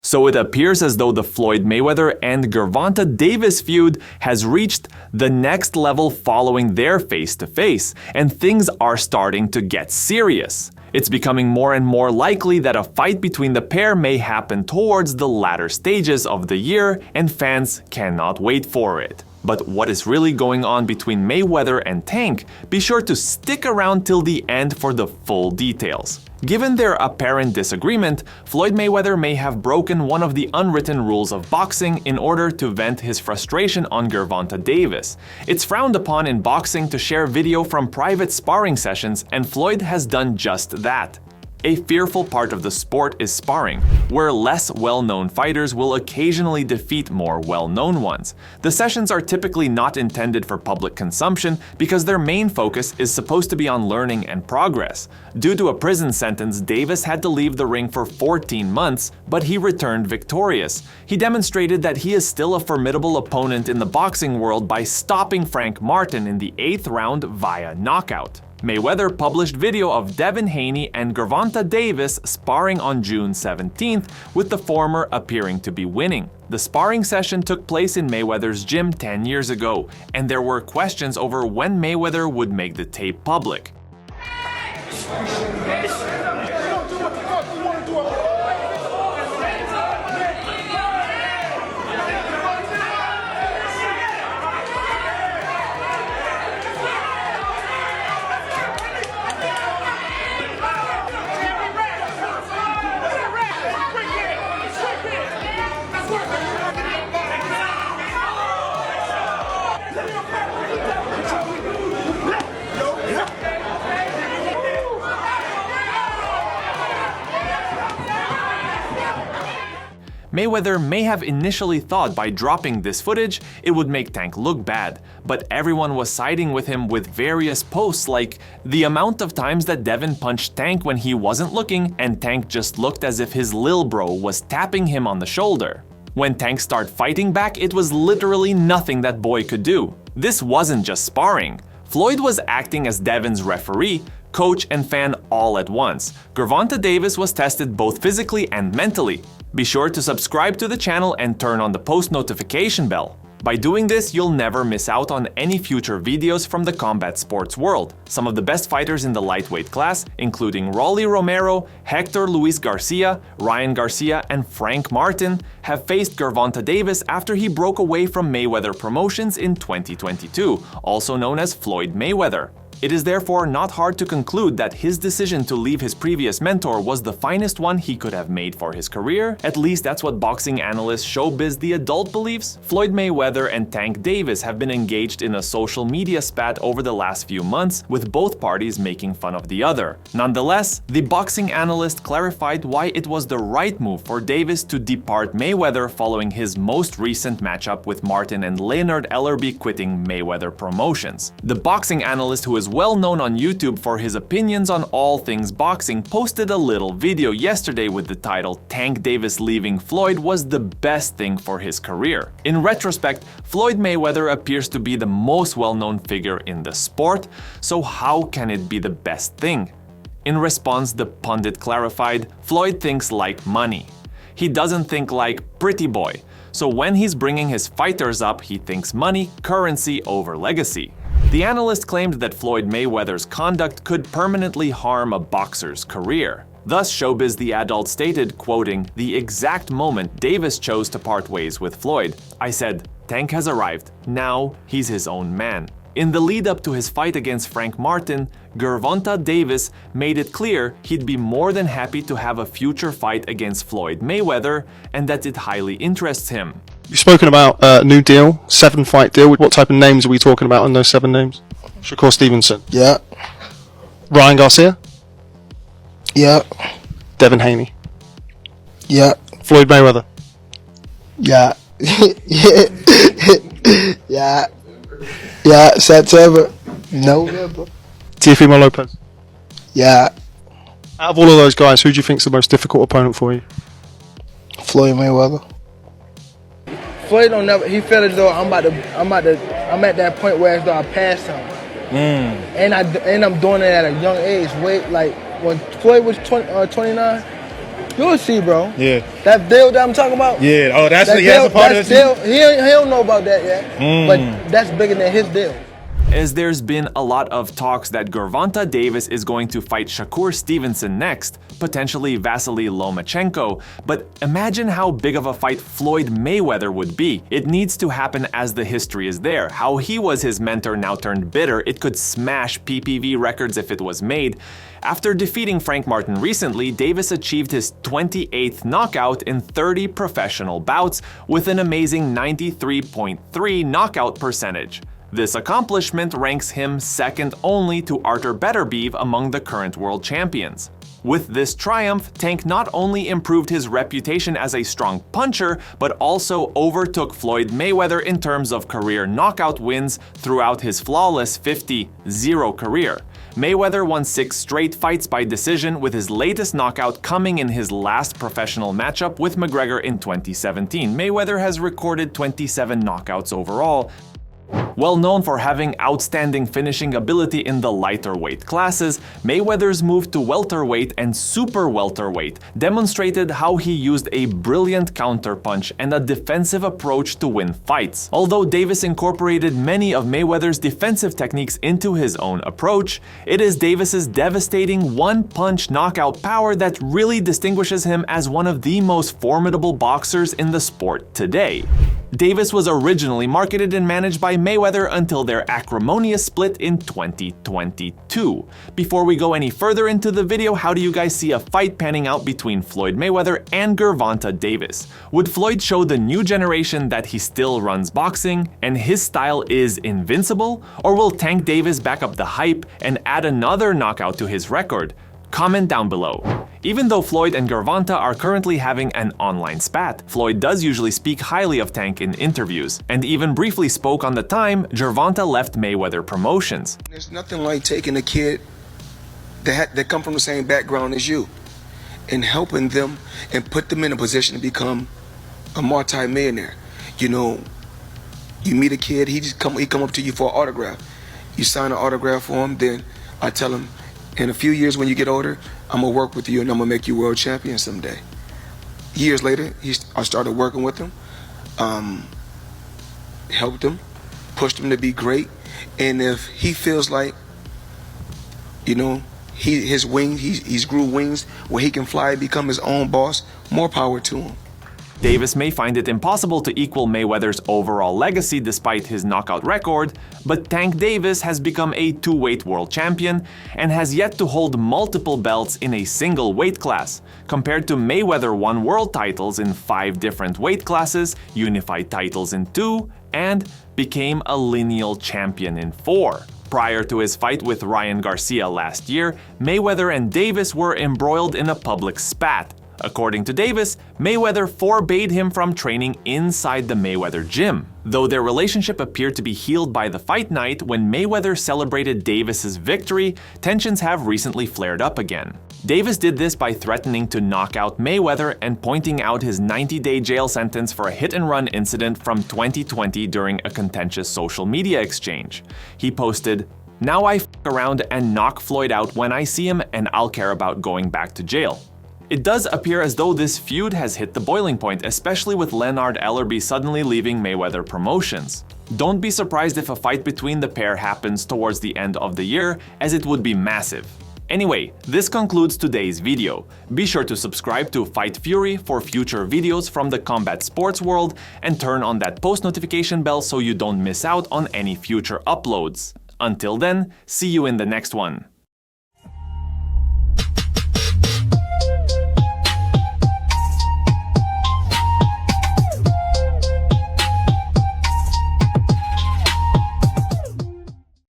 So it appears as though the Floyd Mayweather and Gervonta Davis feud has reached the next level following their face-to-face, and things are starting to get serious. It's becoming more and more likely that a fight between the pair may happen towards the latter stages of the year, and fans cannot wait for it. But what is really going on between Mayweather and Tank? Be sure to stick around till the end for the full details. Given their apparent disagreement, Floyd Mayweather may have broken one of the unwritten rules of boxing in order to vent his frustration on Gervonta Davis. It's frowned upon in boxing to share video from private sparring sessions, and Floyd has done just that. A fearful part of the sport is sparring, where less well-known fighters will occasionally defeat more well-known ones. The sessions are typically not intended for public consumption because their main focus is supposed to be on learning and progress. Due to a prison sentence, Davis had to leave the ring for 14 months, but he returned victorious. He demonstrated that he is still a formidable opponent in the boxing world by stopping Frank Martin in the 8th round via knockout. Mayweather published video of Devin Haney and Gervonta Davis sparring on June 17th, with the former appearing to be winning. The sparring session took place in Mayweather's gym 10 years ago, and there were questions over when Mayweather would make the tape public. Mayweather may have initially thought by dropping this footage, it would make Tank look bad, but everyone was siding with him with various posts like the amount of times that Devin punched Tank when he wasn't looking and Tank just looked as if his lil bro was tapping him on the shoulder. When Tank started fighting back, it was literally nothing that boy could do. This wasn't just sparring. Floyd was acting as Devin's referee, coach, and fan all at once. Gervonta Davis was tested both physically and mentally. Be sure to subscribe to the channel and turn on the post notification bell. By doing this, you'll never miss out on any future videos from the combat sports world. Some of the best fighters in the lightweight class, including Rolly Romero, Hector Luis Garcia, Ryan Garcia, and Frank Martin, have faced Gervonta Davis after he broke away from Mayweather Promotions in 2022, also known as Floyd Mayweather. It is therefore not hard to conclude that his decision to leave his previous mentor was the finest one he could have made for his career. At least that's what boxing analyst Showbiz the Adult believes. Floyd Mayweather and Tank Davis have been engaged in a social media spat over the last few months, with both parties making fun of the other. Nonetheless, the boxing analyst clarified why it was the right move for Davis to depart Mayweather following his most recent matchup with Martin and Leonard Ellerbe quitting Mayweather Promotions. The boxing analyst, who is well known on YouTube for his opinions on all things boxing, posted a little video yesterday with the title "Tank Davis leaving Floyd was the best thing for his career." In retrospect, Floyd Mayweather appears to be the most well-known figure in the sport, so how can it be the best thing? In response, the pundit clarified, Floyd thinks like money. He doesn't think like pretty boy. So when he's bringing his fighters up, he thinks money, currency over legacy. The analyst claimed that Floyd Mayweather's conduct could permanently harm a boxer's career. Thus, Showbiz the Adult stated, quoting, "The exact moment Davis chose to part ways with Floyd, I said, Tank has arrived. Now he's his own man." In the lead-up to his fight against Frank Martin, Gervonta Davis made it clear he'd be more than happy to have a future fight against Floyd Mayweather, and that it highly interests him. You've spoken about a new deal, 7-fight deal. What type of names are we talking about on those 7 names? Shakur Stevenson. Yeah. Ryan Garcia. Yeah. Devin Haney. Yeah. Floyd Mayweather. Yeah. Yeah. Yeah. September. November. Teofimo Lopez. Yeah. Out of all of those guys, who do you think's the most difficult opponent for you? Floyd Mayweather. Floyd don't never. He felt as though I'm at that point where as though I passed him, and I'm doing it at a young age. Wait, like when Floyd was 29, You'll see, bro. Yeah. That deal that I'm talking about. Yeah. Oh, that's That a, yeah, that's a part of that's it. deal. He don't know about that yet. But that's bigger than his deal. As there's been a lot of talks that Gervonta Davis is going to fight Shakur Stevenson next, potentially Vasily Lomachenko, but imagine how big of a fight Floyd Mayweather would be. It needs to happen as the history is there. How he was his mentor now turned bitter, it could smash PPV records if it was made. After defeating Frank Martin recently, Davis achieved his 28th knockout in 30 professional bouts with an amazing 93.3 knockout percentage. This accomplishment ranks him second only to Artur Beterbiev among the current world champions. With this triumph, Tank not only improved his reputation as a strong puncher, but also overtook Floyd Mayweather in terms of career knockout wins throughout his flawless 50-0 career. Mayweather won 6 straight fights by decision, with his latest knockout coming in his last professional matchup with McGregor in 2017. Mayweather has recorded 27 knockouts overall. Well known for having outstanding finishing ability in the lighter weight classes, Mayweather's move to welterweight and super welterweight demonstrated how he used a brilliant counterpunch and a defensive approach to win fights. Although Davis incorporated many of Mayweather's defensive techniques into his own approach, it is Davis's devastating one-punch knockout power that really distinguishes him as one of the most formidable boxers in the sport today. Davis was originally marketed and managed by Mayweather until their acrimonious split in 2022. Before we go any further into the video, how do you guys see a fight panning out between Floyd Mayweather and Gervonta Davis? Would Floyd show the new generation that he still runs boxing and his style is invincible? Or will Tank Davis back up the hype and add another knockout to his record? Comment down below. Even though Floyd and Gervonta are currently having an online spat, Floyd does usually speak highly of Tank in interviews, and even briefly spoke on the time Gervonta left Mayweather Promotions. There's nothing like taking a kid that come from the same background as you and helping them and put them in a position to become a multi-millionaire. You know, you meet a kid, he come up to you for an autograph. You sign an autograph for him, then I tell him, in a few years when you get older, I'm gonna work with you and I'm gonna make you world champion someday. Years later, I started working with him, helped him, pushed him to be great. And if he feels like, you know, he's grew wings where he can fly and become his own boss, more power to him. Davis may find it impossible to equal Mayweather's overall legacy despite his knockout record, but Tank Davis has become a two-weight world champion and has yet to hold multiple belts in a single weight class. Compared to Mayweather won world titles in 5 different weight classes, unified titles in 2, and became a lineal champion in 4. Prior to his fight with Ryan Garcia last year, Mayweather and Davis were embroiled in a public spat. According to Davis, Mayweather forbade him from training inside the Mayweather gym. Though their relationship appeared to be healed by the fight night when Mayweather celebrated Davis's victory, tensions have recently flared up again. Davis did this by threatening to knock out Mayweather and pointing out his 90-day jail sentence for a hit-and-run incident from 2020 during a contentious social media exchange. He posted, "Now I f*** around and knock Floyd out when I see him and I'll care about going back to jail." It does appear as though this feud has hit the boiling point, especially with Leonard Ellerbe suddenly leaving Mayweather Promotions. Don't be surprised if a fight between the pair happens towards the end of the year, as it would be massive. Anyway, this concludes today's video. Be sure to subscribe to Fight Fury for future videos from the combat sports world and turn on that post notification bell so you don't miss out on any future uploads. Until then, see you in the next one.